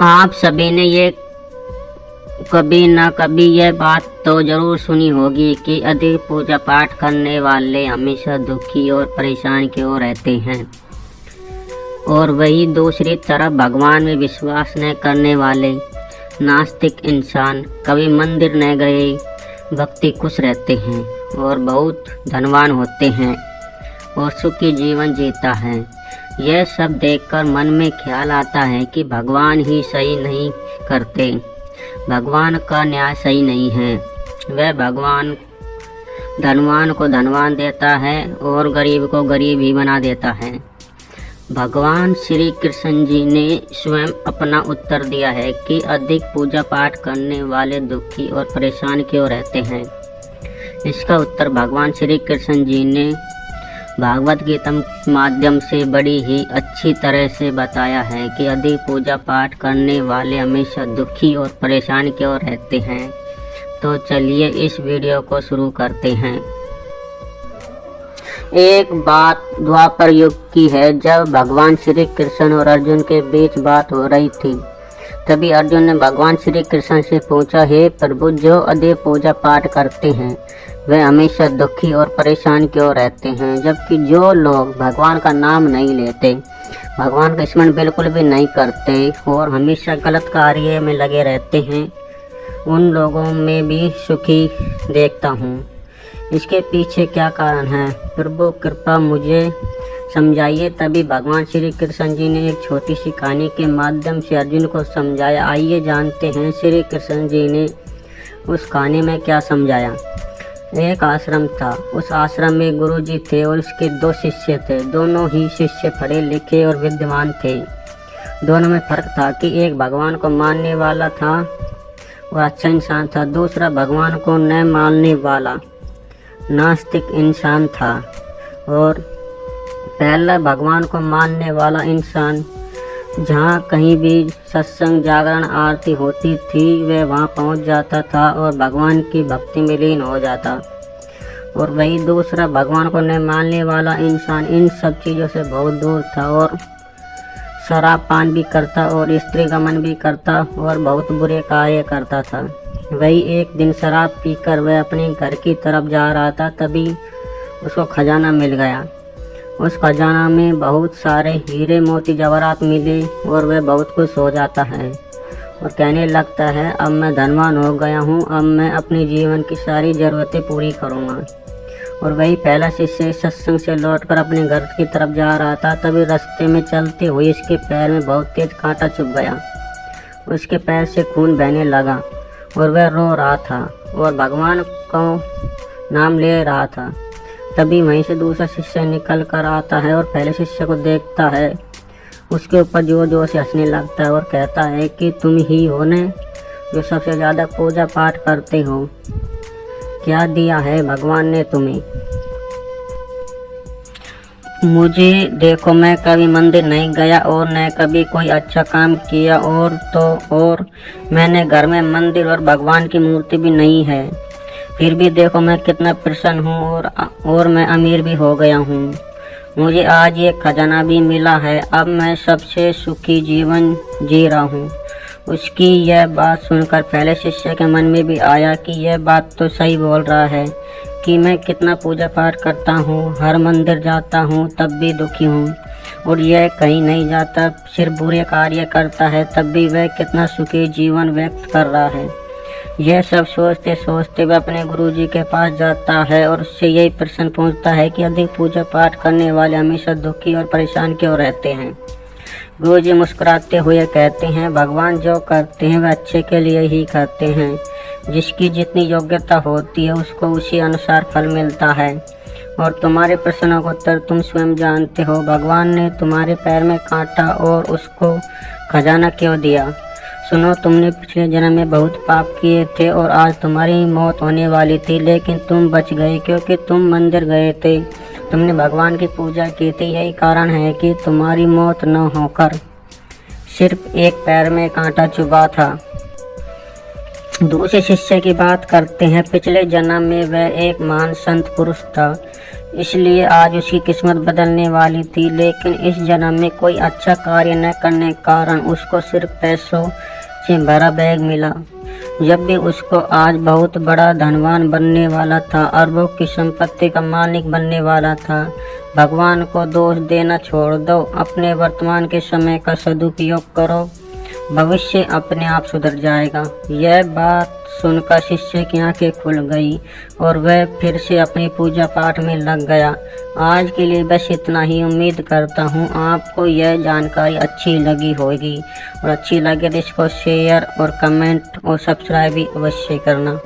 आप सभी ने ये कभी न कभी यह बात तो जरूर सुनी होगी कि अधिक पूजा पाठ करने वाले हमेशा दुखी और परेशान क्यों रहते हैं। और वही दूसरी तरफ भगवान में विश्वास न करने वाले नास्तिक इंसान कभी मंदिर न गए भक्ति खुश रहते हैं और बहुत धनवान होते हैं और सुखी जीवन जीता है। यह सब देखकर मन में ख्याल आता है कि भगवान ही सही नहीं करते, भगवान का न्याय सही नहीं है। वह भगवान धनवान को धनवान देता है और गरीब को गरीब ही बना देता है। भगवान श्री कृष्ण जी ने स्वयं अपना उत्तर दिया है कि अधिक पूजा पाठ करने वाले दुखी और परेशान क्यों रहते हैं। इसका उत्तर भगवान श्री कृष्ण जी ने भागवत गीता के माध्यम से बड़ी ही अच्छी तरह से बताया है कि अधिक पूजा पाठ करने वाले हमेशा दुखी और परेशान क्यों रहते हैं। तो चलिए इस वीडियो को शुरू करते हैं। एक बात द्वापर युग की है, जब भगवान श्री कृष्ण और अर्जुन के बीच बात हो रही थी। तभी अर्जुन ने भगवान श्री कृष्ण से पूछा, हे प्रभु, जो अधिक पूजा पाठ करते हैं वे हमेशा दुखी और परेशान क्यों रहते हैं, जबकि जो लोग भगवान का नाम नहीं लेते, भगवान का स्मरण बिल्कुल भी नहीं करते और हमेशा गलत कार्य में लगे रहते हैं, उन लोगों में भी सुखी देखता हूँ। इसके पीछे क्या कारण है प्रभु, कृपा मुझे समझाइए। तभी भगवान श्री कृष्ण जी ने एक छोटी सी कहानी के माध्यम से अर्जुन को समझाया। आइए जानते हैं श्री कृष्ण जी ने उस कहानी में क्या समझाया। एक आश्रम था। उस आश्रम में गुरुजी थे और उसके 2 शिष्य थे। दोनों ही शिष्य पढ़े लिखे और विद्वान थे। दोनों में फर्क था कि एक भगवान को मानने वाला था और अच्छा इंसान था, दूसरा भगवान को न मानने वाला नास्तिक इंसान था। और पहला भगवान को मानने वाला इंसान जहाँ कहीं भी सत्संग, जागरण, आरती होती थी वह वहाँ पहुँच जाता था और भगवान की भक्ति में लीन हो जाता। और वही दूसरा भगवान को न मानने वाला इंसान इन सब चीज़ों से बहुत दूर था और शराब पान भी करता और स्त्री गमन भी करता और बहुत बुरे कार्य करता था। वही एक दिन शराब पीकर वह अपने घर की तरफ जा रहा था, तभी उसको खजाना मिल गया। उस खजाना में बहुत सारे हीरे मोती जवाहरात मिले और वह बहुत खुश हो जाता है और कहने लगता है, अब मैं धनवान हो गया हूँ, अब मैं अपने जीवन की सारी ज़रूरतें पूरी करूँगा। और वही पहला शिष्य सत्संग से लौटकर अपने घर की तरफ जा रहा था। तभी रास्ते में चलते हुए इसके पैर में बहुत तेज कांटा चुभ गया। उसके पैर से खून बहने लगा और वह रो रहा था और भगवान को नाम ले रहा था। तभी वहीं से दूसरा शिष्य निकल कर आता है और पहले शिष्य को देखता है, उसके ऊपर जोर जोर से हंसने लगता है और कहता है कि तुम ही हो न जो सबसे ज़्यादा पूजा पाठ करते हो, क्या दिया है भगवान ने तुम्हें। मुझे देखो, मैं कभी मंदिर नहीं गया और न कभी कोई अच्छा काम किया और मैंने घर में मंदिर और भगवान की मूर्ति भी नहीं है, फिर भी देखो मैं कितना प्रसन्न हूँ और मैं अमीर भी हो गया हूँ। मुझे आज ये खजाना भी मिला है, अब मैं सबसे सुखी जीवन जी रहा हूँ। उसकी यह बात सुनकर पहले शिष्य के मन में भी आया कि यह बात तो सही बोल रहा है कि मैं कितना पूजा पाठ करता हूँ, हर मंदिर जाता हूँ तब भी दुखी हूँ, और यह कहीं नहीं जाता, सिर्फ बुरे कार्य करता है तब भी वह कितना सुखी जीवन व्यक्त कर रहा है। यह सब सोचते सोचते वह अपने गुरुजी के पास जाता है और उससे यही प्रश्न पूछता है कि अधिक पूजा पाठ करने वाले हमेशा दुखी और परेशान क्यों रहते हैं। गुरुजी मुस्कुराते हुए कहते हैं, भगवान जो करते हैं वह अच्छे के लिए ही करते हैं। जिसकी जितनी योग्यता होती है उसको उसी अनुसार फल मिलता है। और तुम्हारे प्रश्नों का उत्तर तुम स्वयं जानते हो। भगवान ने तुम्हारे पैर में कांटा और उसको खजाना क्यों दिया। सुनो, तुमने पिछले जन्म में बहुत पाप किए थे और आज तुम्हारी मौत होने वाली थी, लेकिन तुम बच गए क्योंकि तुम मंदिर गए थे, तुमने भगवान की पूजा की थी। यही कारण है कि तुम्हारी मौत न होकर सिर्फ एक पैर में कांटा चुभा था। दूसरे शिष्य की बात करते हैं। पिछले जन्म में वह एक महान संत पुरुष था इसलिए आज उसकी किस्मत बदलने वाली थी, लेकिन इस जन्म में कोई अच्छा कार्य न करने के कारण उसको सिर्फ पैसों से भरा बैग मिला। जब भी उसको आज बहुत बड़ा धनवान बनने वाला था, अरबों की संपत्ति का मालिक बनने वाला था। भगवान को दोष देना छोड़ दो, अपने वर्तमान के समय का सदुपयोग करो, भविष्य अपने आप सुधर जाएगा। यह बात सुनकर शिष्य की आंखें खुल गई और वह फिर से अपनी पूजा पाठ में लग गया। आज के लिए बस इतना ही। उम्मीद करता हूँ आपको यह जानकारी अच्छी लगी होगी, और अच्छी लगे तो इसको शेयर और कमेंट और सब्सक्राइब भी अवश्य करना।